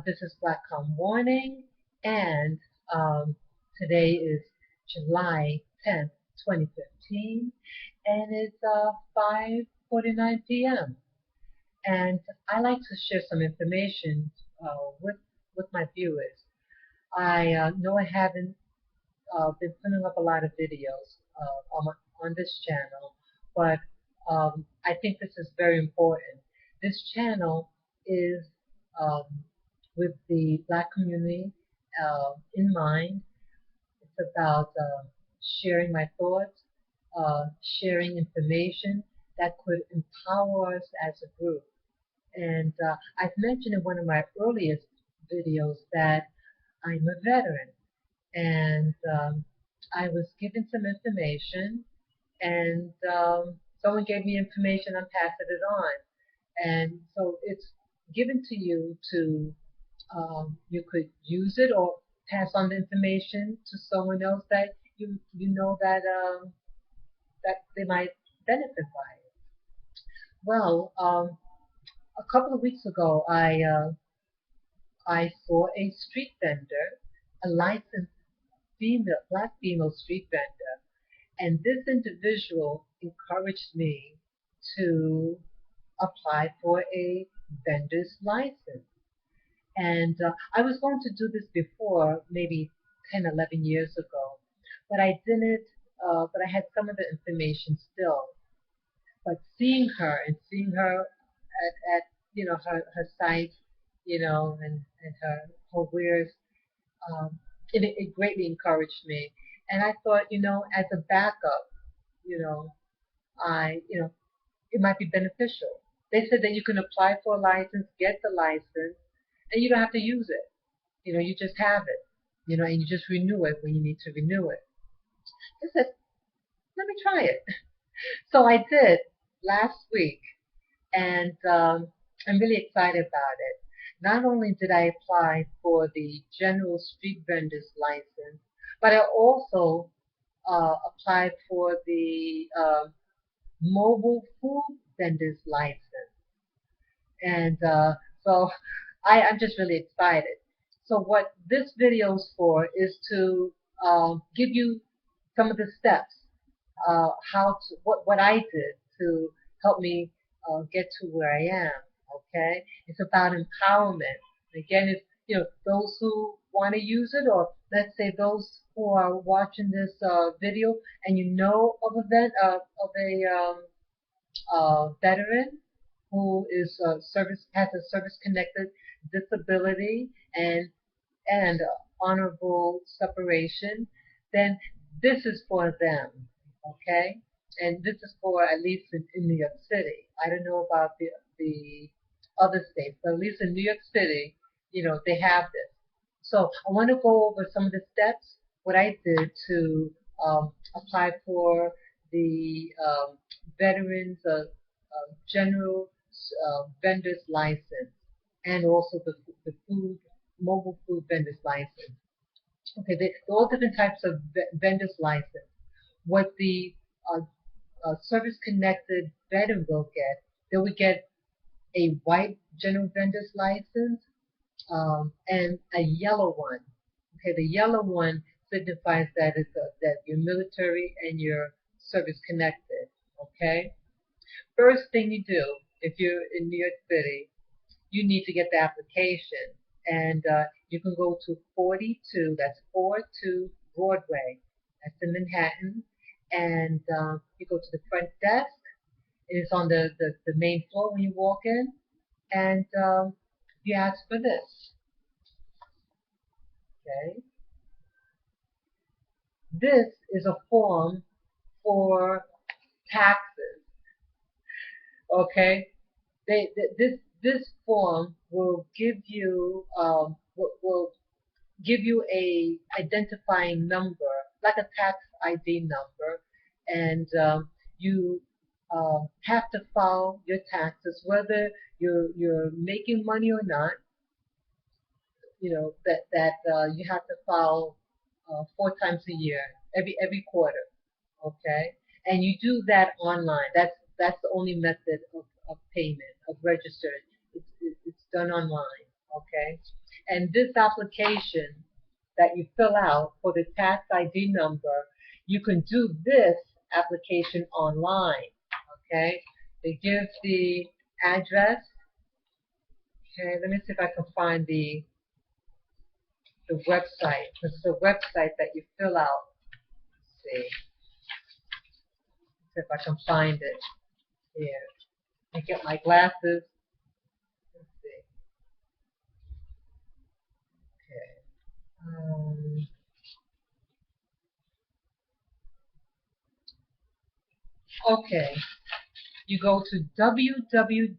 This is Black Morning, and um, today is July 10th, 2015, and it's 5:49 p.m. And I like to share some information with my viewers. I know I haven't been putting up a lot of videos on this channel, but I think this is very important. This channel is um, with the Black community in mind. It's about sharing my thoughts, sharing information that could empower us as a group. And I've mentioned in one of my earliest videos that I'm a veteran, and I was given some information, and someone gave me information. I'm passing it on, and so it's given to you to you could use it or pass on the information to someone else that you know that that they might benefit by it. Well, a couple of weeks ago, I saw a street vendor, a licensed black female street vendor, and this individual encouraged me to apply for a vendor's license. And I was going to do this before, maybe 10, 11 years ago, but I didn't, but I had some of the information still. But seeing her at her site, and her wares, it greatly encouraged me. And I thought, as a backup, you know, it might be beneficial. They said that you can apply for a license, get the license, and you don't have to use it. You just have it, and you just renew it when you need to renew it. I said, let me try it. So I did last week, and I'm really excited about it. Not only did I apply for the general street vendor's license, but I also applied for the mobile food vendor's license. And so I'm just really excited. So what this video is for is to give you some of the steps, what I did to help me get to where I am. Okay, it's about empowerment. Again, if those who want to use it, or let's say those who are watching this video and you know of a veteran who is has a service connected disability and honorable separation, then this is for them, okay? And this is for at least in New York City. I don't know about the other states, but at least in New York City, they have this. So I want to go over some of the steps, what I did to apply for the Veterans General Vendor's License, and also the mobile food vendor's license. Okay, they're all different types of vendor's license. What the uh, service-connected veteran will get, they will get a white general vendor's license and a yellow one. Okay, the yellow one signifies that that you're military and you're service-connected. Okay, first thing you do if you're in New York City, you need to get the application. And you can go to 42, that's 42 Broadway, that's in Manhattan. And you go to the front desk. It's on the main floor when you walk in. And you ask for this. Okay. This is a form for taxes. Okay. This form will give you will give you a identifying number, like a tax ID number, and you have to file your taxes, whether you're making money or not. That you have to file 4 times a year, every quarter. Okay, and you do that online. That's the only method of payment, of registering. It's done online. Okay, and this application that you fill out for the tax ID number, you can do this application online. Okay, they give the address. Okay, let me see if I can find the website. This is a website that you fill out. Let's see if I can find it here. I get my glasses. Let's see. Okay, you go to www.tax,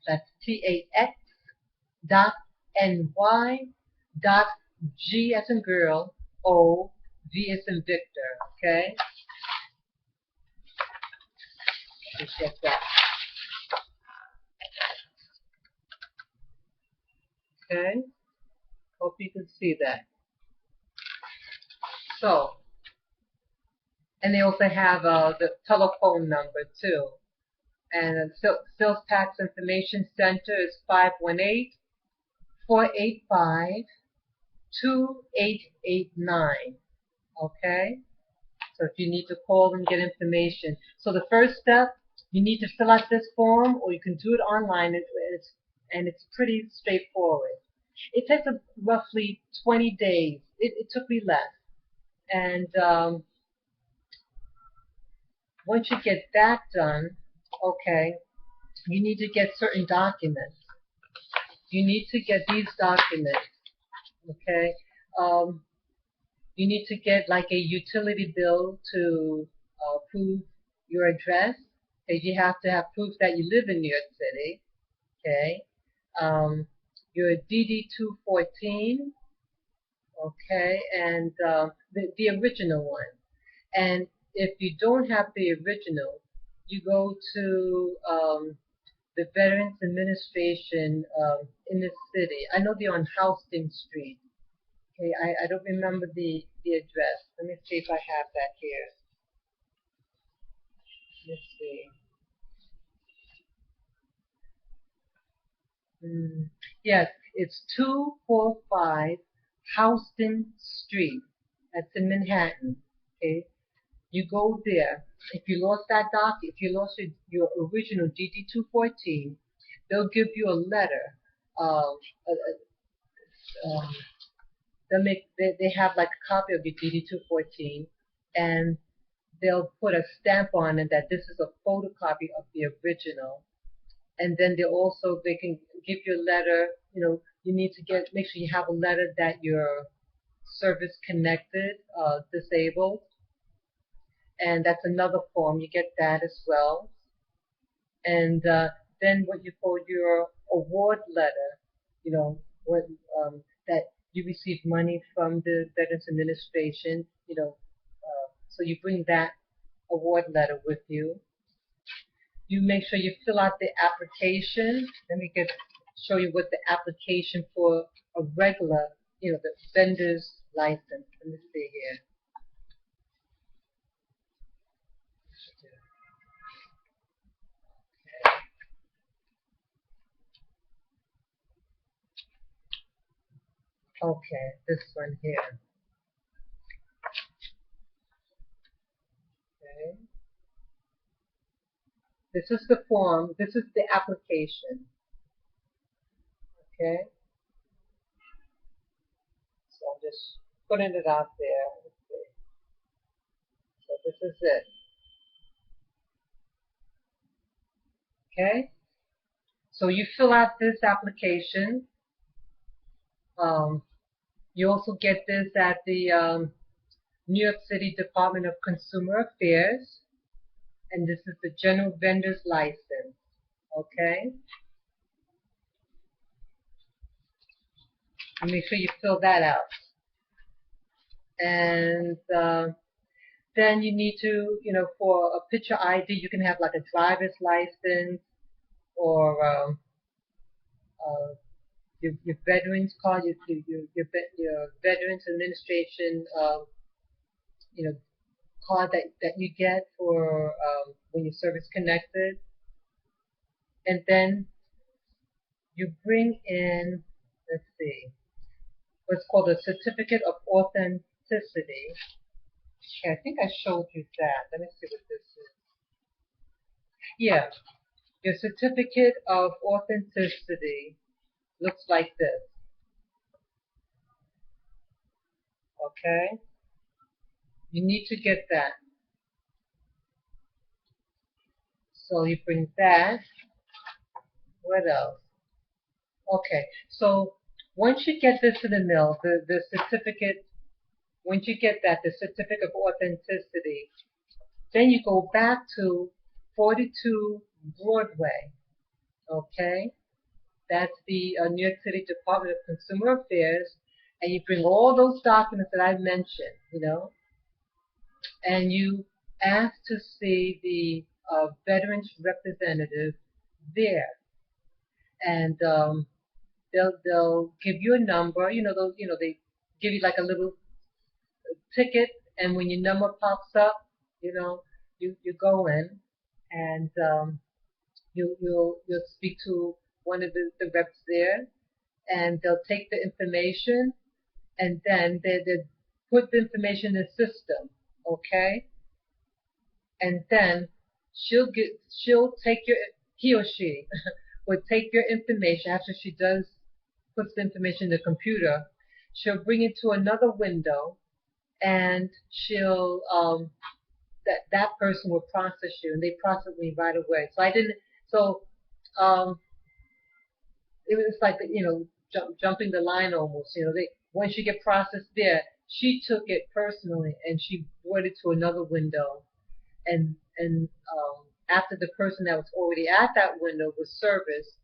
that's TAX, .ny.g as in girl, O, V as in Victor, okay? Let's get that. Okay, hope you can see that. So, and they also have the telephone number too. And Sales Tax Information Center is 518-485-2889. Okay? So if you need to call and get information. So the first step, you need to fill out this form, or you can do it online, and it's pretty straightforward. It takes roughly 20 days. It took me less. And once you get that done, okay, you need to get certain documents. You need to get these documents, okay? You need to get like a utility bill to prove your address. Okay, you have to have proof that you live in New York City, okay? Your DD-214, okay, and the original one. And if you don't have the original, you go to the Veterans Administration in the city. I know they're on Houston Street. Okay, I don't remember the address. Let me see if I have that here. Let's see. Yes, it's 245 Houston Street. That's in Manhattan. Okay, you go there. If you lost that if you lost your original DD-214, they'll give you a letter. Uh, they have like a copy of your DD-214, and they'll put a stamp on it that this is a photocopy of the original. And then they can give you a letter. You know, you need to make sure you have a letter that you're service connected, disabled, and that's another form. You get that as well. And then what you call your award letter, you know, what that you received money from the Veterans Administration, you know, so you bring that award letter with you. You make sure you fill out the application. Let me show you what the application for a regular, you know, the vendor's license. Let me see here. Okay, this one here. Okay. This is the form. This is the application. Okay. So I'm just putting it out there. Let's see. So this is it. Okay. So you fill out this application. You also get this at the New York City Department of Consumer Affairs, and this is the General Vendor's License. Okay. And make sure you fill that out. And then you need to, you know, for a picture ID, you can have like a driver's license or your veterans card, your Veterans Administration, you know, card that you get for when you're service connected. And then you bring in, let's see, what's called a certificate of authenticity. Okay, I think I showed you that. Let me see what this is. Yeah, your certificate of authenticity looks like this. Okay, you need to get that. So you bring that. What else? Okay, so once you get this in the mail, the certificate, once you get that, the certificate of authenticity, then you go back to 42 Broadway, okay? That's the New York City Department of Consumer Affairs, and you bring all those documents that I mentioned, and you ask to see the veterans representative there, and they'll give you a number. They give you like a little ticket, and when your number pops up, you go in, and you'll speak to one of the reps there, and they'll take the information, and then they put the information in the system, okay, and then she'll take your he or she would take your information after she does puts the information in the computer. She'll bring it to another window, and she'll that person will process you, and they process me right away. So I didn't. So um, it was like jumping the line almost. They once you get processed there, she took it personally and she brought it to another window, and after the person that was already at that window was serviced,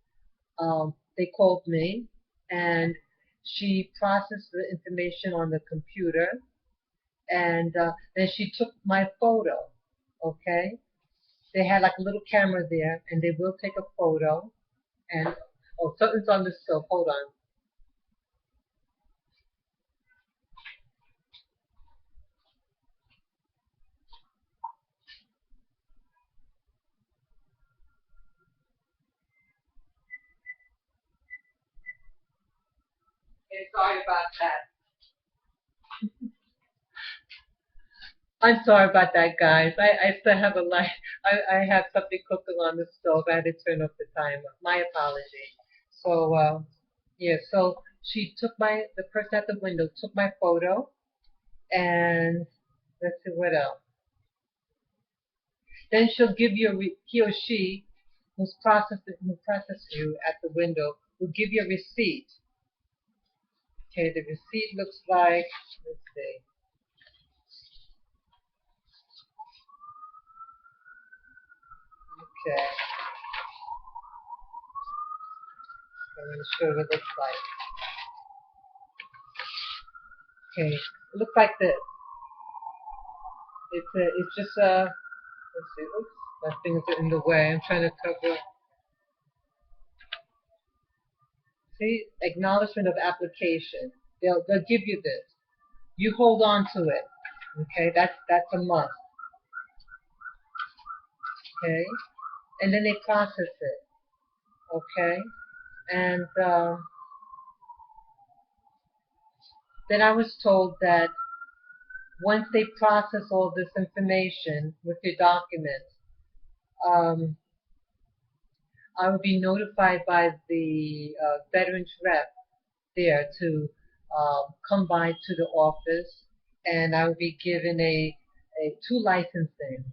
they called me, and she processed the information on the computer, and then she took my photo. Okay, they had like a little camera there, and they will take a photo. And oh, something's on the stove. Hold on. Okay, sorry about that. I'm sorry about that, guys. I still have a light. I have something cooking on the stove. I had to turn off the timer. My apology. So, yeah, so she took the person at the window took my photo, and let's see what else. Then she'll give you he or she who processed you at the window will give you a receipt. Okay, the receipt looks like, let's see. Okay, I'm going to show you what it looks like. Okay, it looks like this. It's just let's see, oops, my fingers are in the way. I'm trying to cover. See, acknowledgement of application. They'll give you this. You hold on to it. Okay, that's a must. Okay, and then they process it. Okay, and then I was told that once they process all this information with your documents, um, I would be notified by the veterans rep there to come by to the office, and I would be given a two licenses,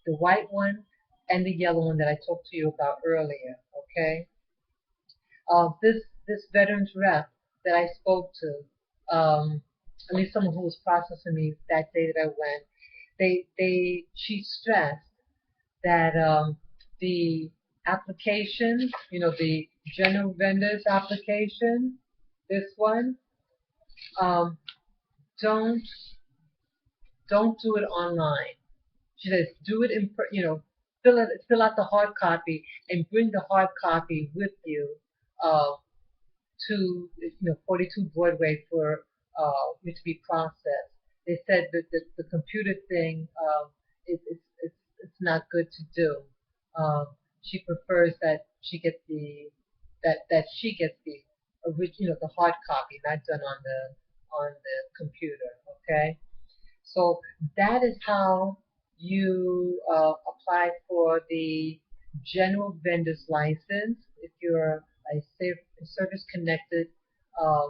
the white one and the yellow one that I talked to you about earlier. Okay, this veterans rep that I spoke to, at least someone who was processing me that day that I went, she stressed that the application, the general vendors application, this one, um, don't don't do it online. She says do it fill out the hard copy and bring the hard copy with you uh, to 42 Broadway for it to be processed. They said that the computer thing it's not good to do. Um, she prefers that she gets that she gets the original, the hard copy, not done on the computer. Okay, so that is how you apply for the general vendor's license if you're a service-connected uh,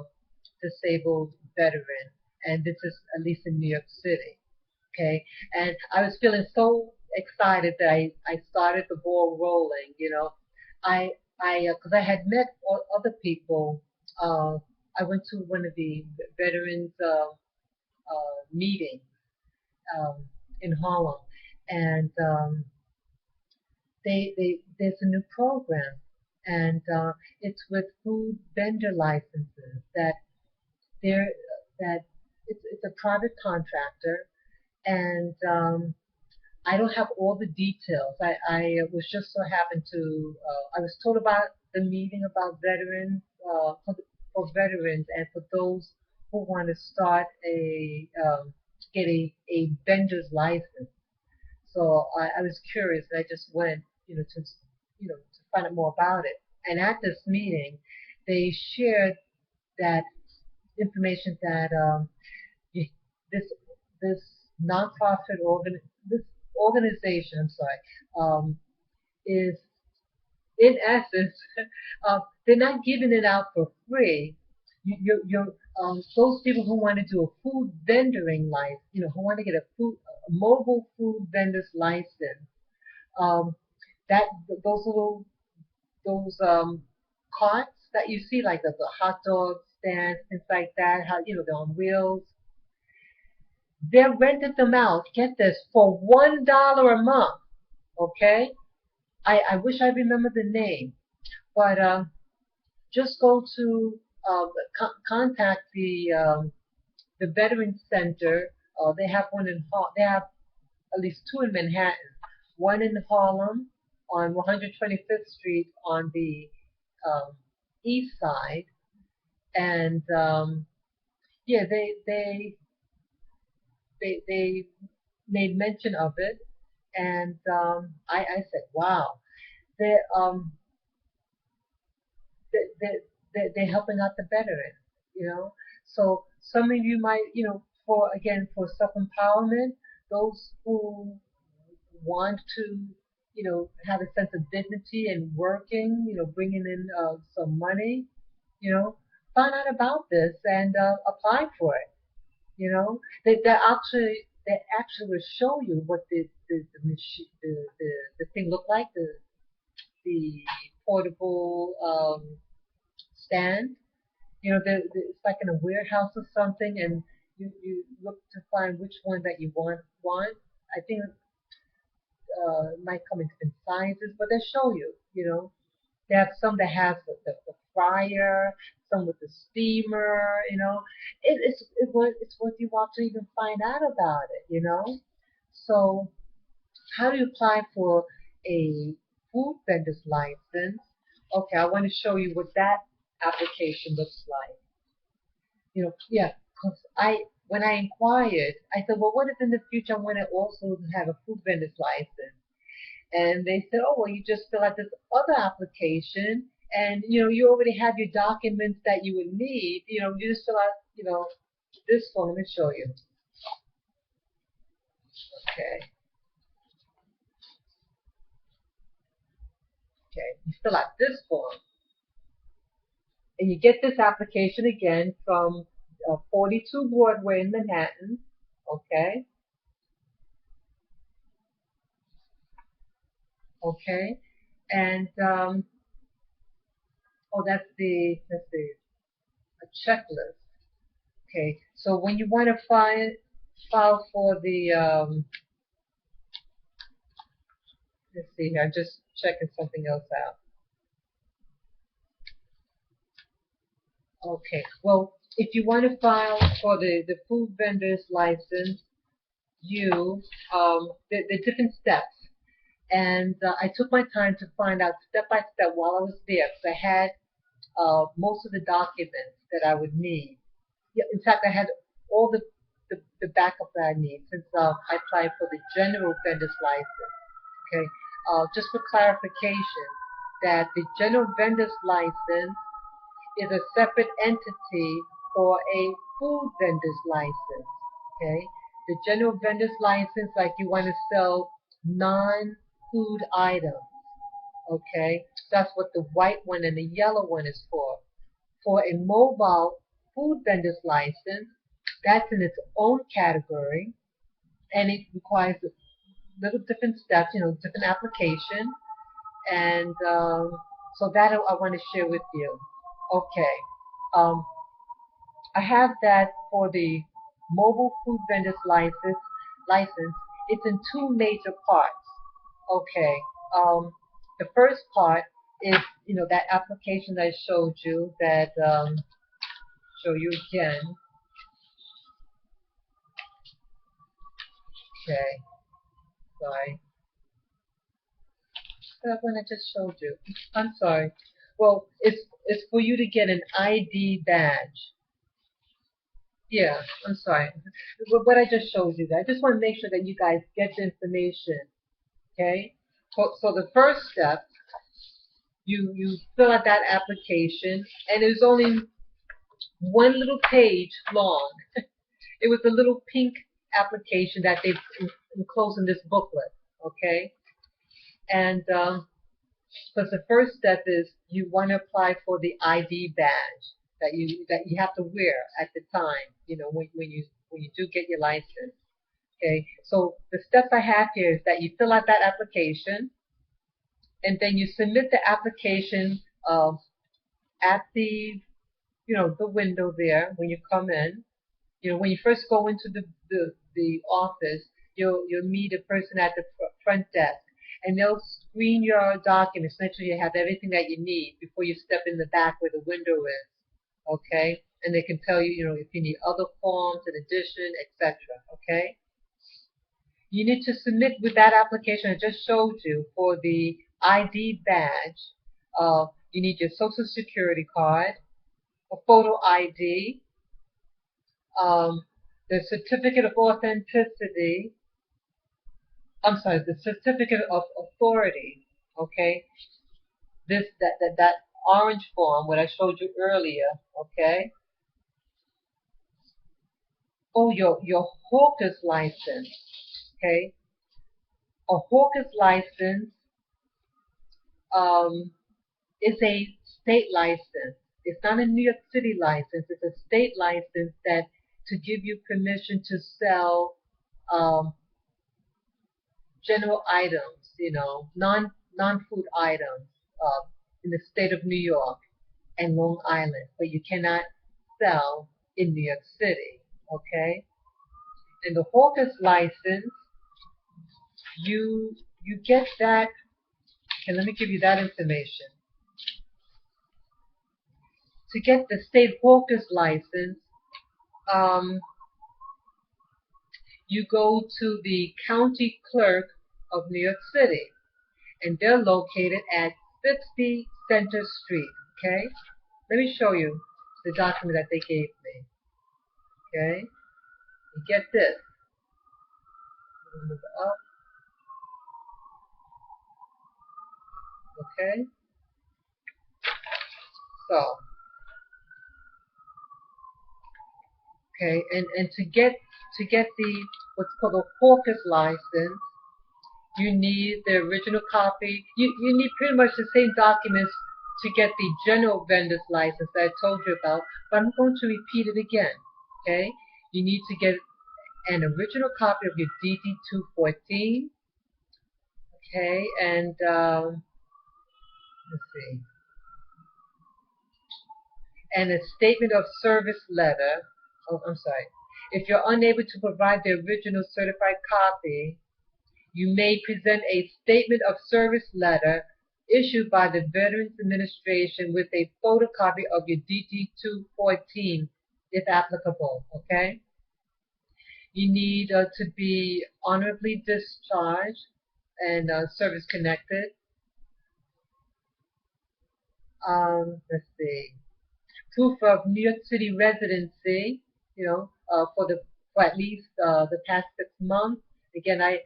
disabled veteran, and this is at least in New York City. Okay, and I was feeling so excited that I started the ball rolling. I because I had met other people. Uh, I went to one of the veterans meetings um, in Harlem, and there's a new program, and it's with food vendor licenses there that it's a private contractor, and I don't have all the details. I was just so happened to I was told about the meeting about veterans for veterans and for those who want to start get a vendor's license. So I was curious, and I just went, to find out more about it. And at this meeting, they shared that information that this this nonprofit this organization, I'm sorry, is in essence, they're not giving it out for free. Those people who want to do a food vendoring license, who want to get a mobile food vendor's license, um, that those little those carts that you see, like the hot dog stands, things like that, how they're on wheels. They rented them out. Get this, for $1 a month. Okay, I wish I remember the name, but just go to contact the Veterans Center. They have one they have at least two in Manhattan, one in Harlem on 125th Street on the um, east side, and yeah, they made mention of it, and I said, wow, they're they're helping out the veteran. So some of you might, for self empowerment, those who want to, have a sense of dignity and working, bringing in some money, you know, find out about this and apply for it. They actually will show you what the machine the thing look like, the portable stand. It's like in a warehouse or something, and you look to find which one that you want. I think it might come in different sizes, but they show you. They have some that has the fryer, some with the steamer. It's worth you watch to even find out about it. So how do you apply for a food vendor's license? Okay, I want to show you what that application looks like. Yeah, because when I inquired, I said, well, what if in the future I want to also have a food vendor's license? And they said, oh, well, you just fill out this other application, and you already have your documents that you would need. You just fill out, this form. Let me show you. Okay, okay. You fill out this form, and you get this application again from 42 Broadway in Manhattan. Okay, okay, and oh, that's the let's see, a checklist. Okay, so when you want to file for the let's see here, I'm just checking something else out. Okay, well, if you want to file for the food vendor's license, the different steps. And I took my time to find out step by step while I was there, because I had most of the documents that I would need. Yeah, in fact, I had all the backup that I need since I applied for the general vendor's license. Okay, just for clarification, that the general vendor's license is a separate entity for a food vendor's license. Okay, the general vendor's license, like you want to sell non-food items. Okay, that's what the white one and the yellow one is for. For a mobile food vendor's license, that's in its own category, and it requires little different steps, different application, and so that I want to share with you. Okay, um, I have that for the mobile food vendor's license. License, it's in two major parts. Okay, the first part is that application that I showed you that show you again. Okay, sorry. That one I just showed you. I'm sorry. Well, it's for you to get an ID badge. Yeah, I'm sorry. What I just showed you, I just want to make sure that you guys get the information. Okay. So the first step, you fill out that application, and it's only one little page long. It was a little pink application that they've enclosed in this booklet. Okay. And because the first step is you want to apply for the ID badge that you have to wear at the time, when you do get your license. Okay, so the steps I have here is that you fill out that application, and then you submit the application at the window there when you come in. When you first go into the office, you'll meet a person at the front desk, and they'll screen your documents, make sure you have everything that you need before you step in the back where the window is. Okay, and they can tell you, if you need other forms in addition, etc. Okay, you need to submit with that application I just showed you for the ID badge. You need your social security card, a photo ID, the certificate of authenticity. I'm sorry, the certificate of authority. Okay, that orange form, what I showed you earlier. Okay. Oh, your hawker's license. Okay, a hawker's license um, is a state license. It's not a New York City license. It's a state license that to give you permission to sell general items, non-food items in the state of New York and Long Island, but you cannot sell in New York City. Okay, and the hawker's license, you get that. And let me give you that information. To get the state hawker's license, you go to the county clerk of New York City, and they're located at 60 Center Street. Okay, let me show you the document that they gave me. Okay, you get this. Move up. Okay, so okay, and to get the what's called a hawker's license, you need the original copy. You need pretty much the same documents to get the general vendor's license that I told you about, but I'm going to repeat it again. Okay, you need to get an original copy of your DD-214. Okay, and let's see, and a statement of service letter. Oh, I'm sorry. If you're unable to provide the original certified copy, you may present a statement of service letter issued by the Veterans Administration with a photocopy of your DD-214 if applicable. Okay? You need to be honorably discharged and service connected. Let's see. Proof of New York City residency, for at least the past 6 months. Again, I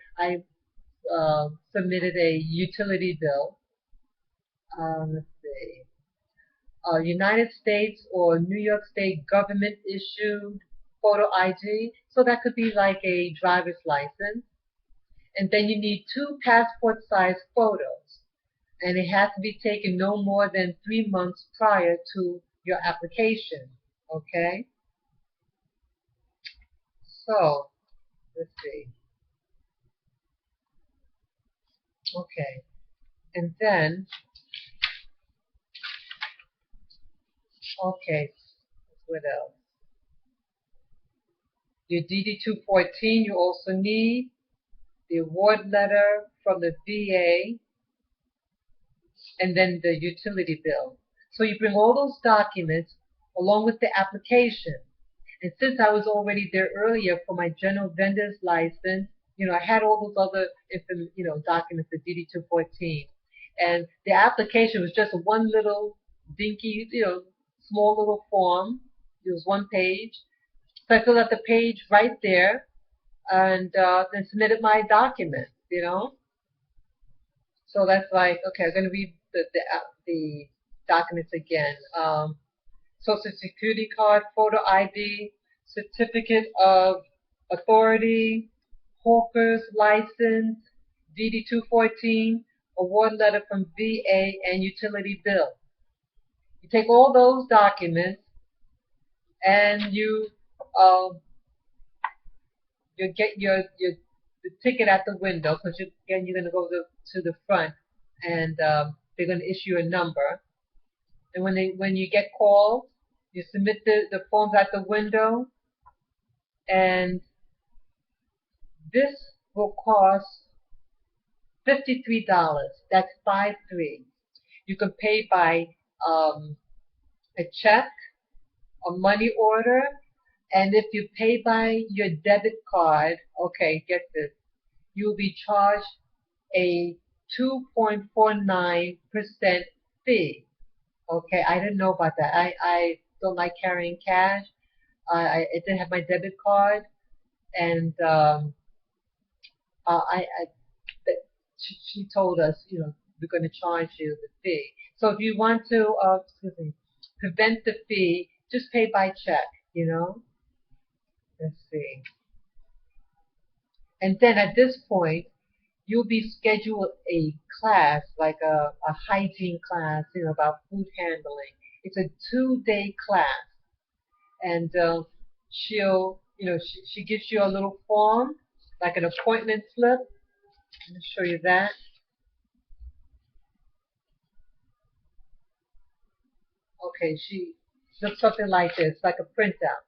submitted a utility bill. let's see, United States or New York State government issued photo ID. So that could be like a driver's license. And then you need two passport size photos. And it has to be taken no more than 3 months prior to your application. Okay? So, let's see. Okay. And then, okay, what else? Your DD-214 you also need, the award letter from the VA, and then the utility bill. So you bring all those documents along with the application. And since I was already there earlier for my general vendor's license, I had all those other, documents, the DD-214. And the application was just one little dinky, small little form. It was one page. So I filled out the page right there and then submitted my documents. So that's like, okay, I'm going to read the documents again. Social Security card, photo ID, certificate of authority, hawker's license, DD-214, award letter from VA, and utility bill. You take all those documents and you get your the ticket at the window because again you're going to go to the front and they're going to issue a number. And when you get called, you submit the forms at the window, and this will cost $53. That's 53. You can pay by a check, a money order, and if you pay by your debit card, okay, get this, you'll be charged a 2.49% fee. Okay, I didn't know about that. I don't like carrying cash. I didn't have my debit card, and she told us, we're going to charge you the fee. So if you want to, prevent the fee, just pay by check. Let's see. And then at this point, you'll be scheduled a class, like a hygiene class, about food handling. It's a 2-day class. And she gives you a little form, like an appointment slip. Let me show you that. Okay, she looks something like this, like a printout.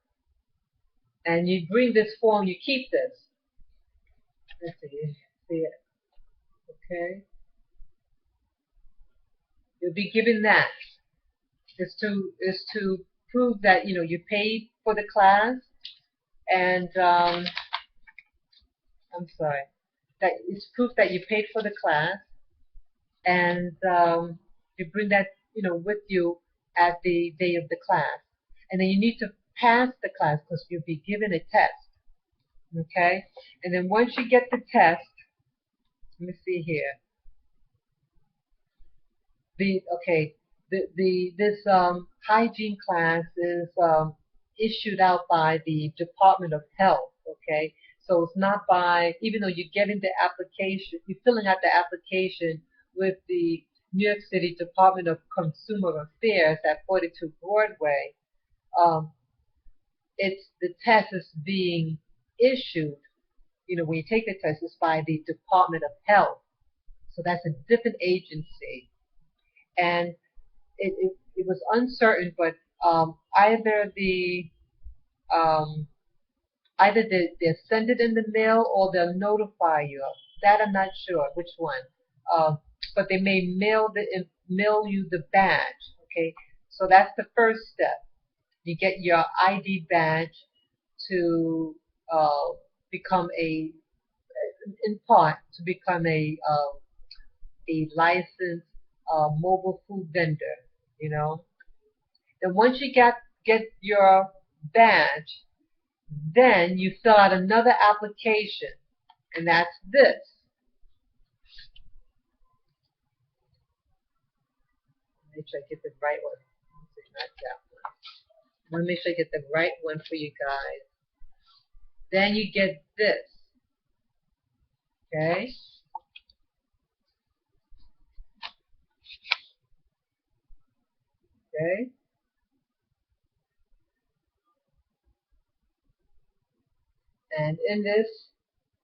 And you bring this form, you keep this. Let's see it. Okay. You'll be given that. Is to prove that you paid for the class, and I'm sorry, that it's proof that you paid for the class, and you bring that with you at the day of the class, and then you need to pass the class because you'll be given a test. Okay, and then once you get the test, let me see here. This hygiene class is issued out by the Department of Health. Okay, so it's not by, even though you're getting the application, you're filling out the application with the New York City Department of Consumer Affairs at 42 Broadway. The test is being issued. When you take the test, it's by the Department of Health. So that's a different agency. And it was uncertain, but either they send it in the mail or they'll notify you. That I'm not sure which one. But they may mail you the badge. Okay, so that's the first step. You get your ID badge to become in part, to become a licensed mobile food vendor. Then once you get your badge, then you fill out another application, and that's this. make sure I get the right one. Not that one. I want to make sure I get the right one for you guys. Then you get this. Okay? Okay? And in this,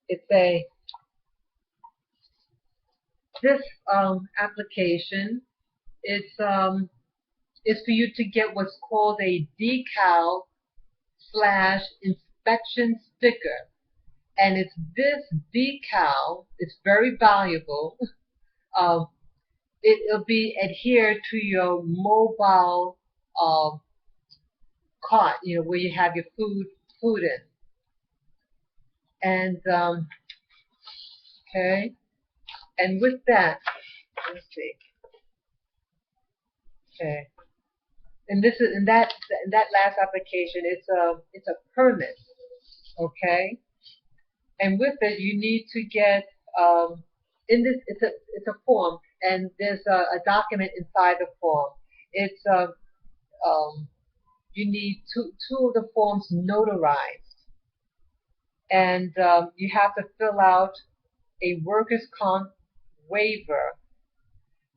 it's this application, it's for you to get what's called a decal / inspection sticker. And it's this decal, it's very valuable. It'll be adhered to your mobile cart, where you have your food in. And okay, and with that, let's see. Okay, and this is in that last application, it's a permit. Okay, and with it, you need to get in this. It's a form, and there's a document inside the form. It's you need two of the forms notarized, and you have to fill out a workers' comp waiver,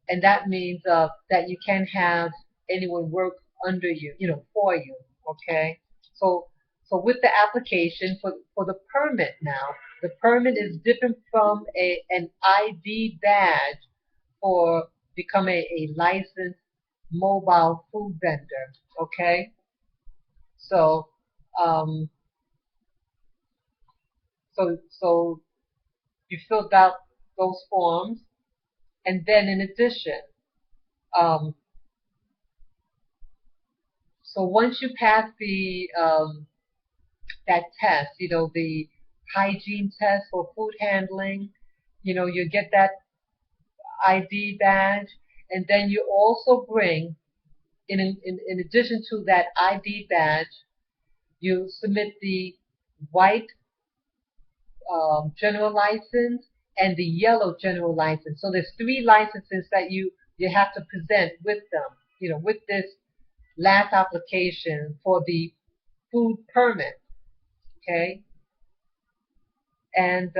and that means that you can't have anyone work under you, for you. Okay, so with the application for the permit now, the permit is different from an ID badge for becoming a licensed mobile food vendor. Okay, so um, so you filled out those forms, and then in addition, um, so once you pass the that test, the hygiene test for food handling, you get that ID badge, and then you also bring, in addition to that ID badge, you submit the white general license and the yellow general license. So there's 3 licenses that you have to present with them, with this last application for the food permit. Okay, and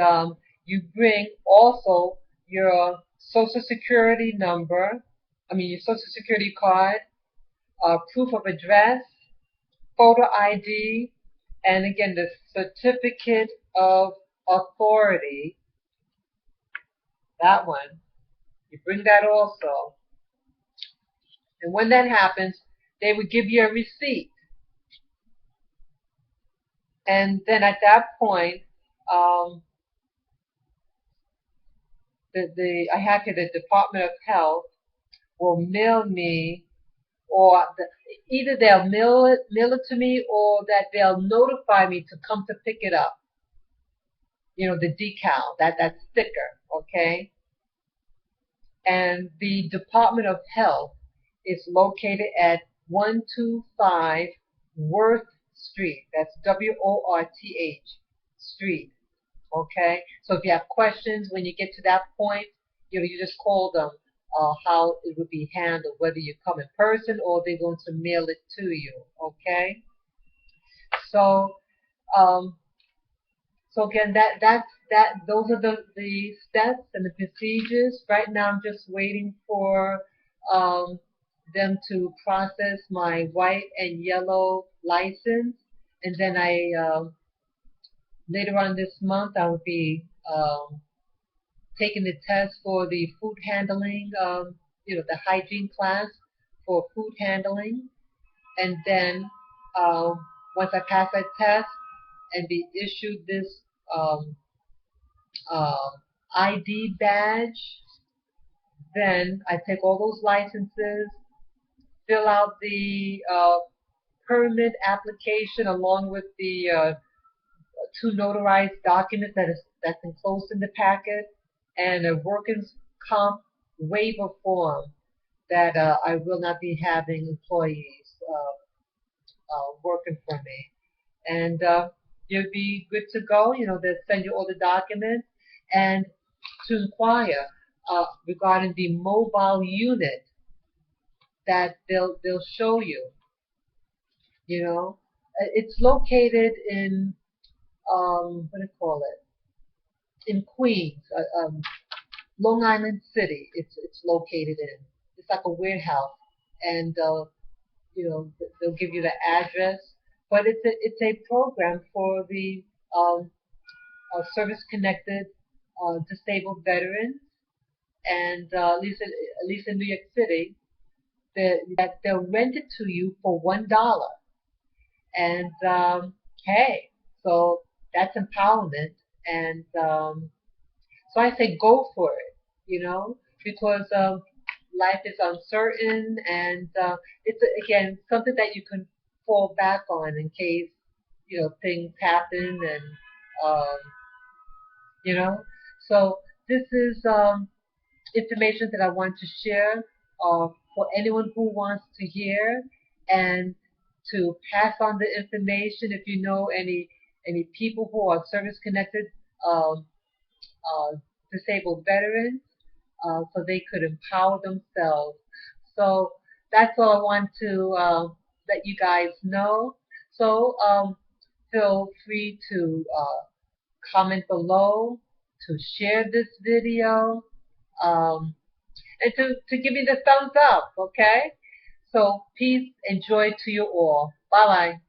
you bring also your social security number, your social security card, proof of address, photo ID, and again the certificate of authority. That one, you bring that also. And when that happens, they would give you a receipt. And then at that point, I have here the Department of Health will mail me, or either they'll mail it to me, or that they'll notify me to come to pick it up. The decal, that sticker, okay? And the Department of Health is located at 125 Worth Street. That's WORTH Street. Okay, so if you have questions when you get to that point, you just call them how it would be handled, whether you come in person or they're going to mail it to you. Okay, so again, those are the steps and the procedures. Right now, I'm just waiting for them to process my white and yellow license, and then later on this month, I will be taking the test for the food handling, the hygiene class for food handling. And then once I pass that test and be issued this ID badge, then I take all those licenses, fill out the permit application along with the 2 notarized documents that's enclosed in the packet, and a workers' comp waiver form that I will not be having employees working for me. And you'll be good to go. They'll send you all the documents. And to inquire regarding the mobile unit, that they'll show you. You know, it's located in what do you call it? In Queens, Long Island City. It's located in. It's like a warehouse, and they'll give you the address. But it's a program for the um, service connected disabled veterans, and at least in New York City, that they'll rent it to you for $1. And hey, so that's empowerment, and so I say go for it, because life is uncertain, and it's again something that you can fall back on in case things happen, and um, you know. So this is information that I want to share for anyone who wants to hear, and to pass on the information if you know any people who are service connected um, disabled veterans, so they could empower themselves. So that's all I want to let you guys know. So feel free to comment below, to share this video, um, and to give me the thumbs up, okay? So peace and joy to you all. Bye-bye.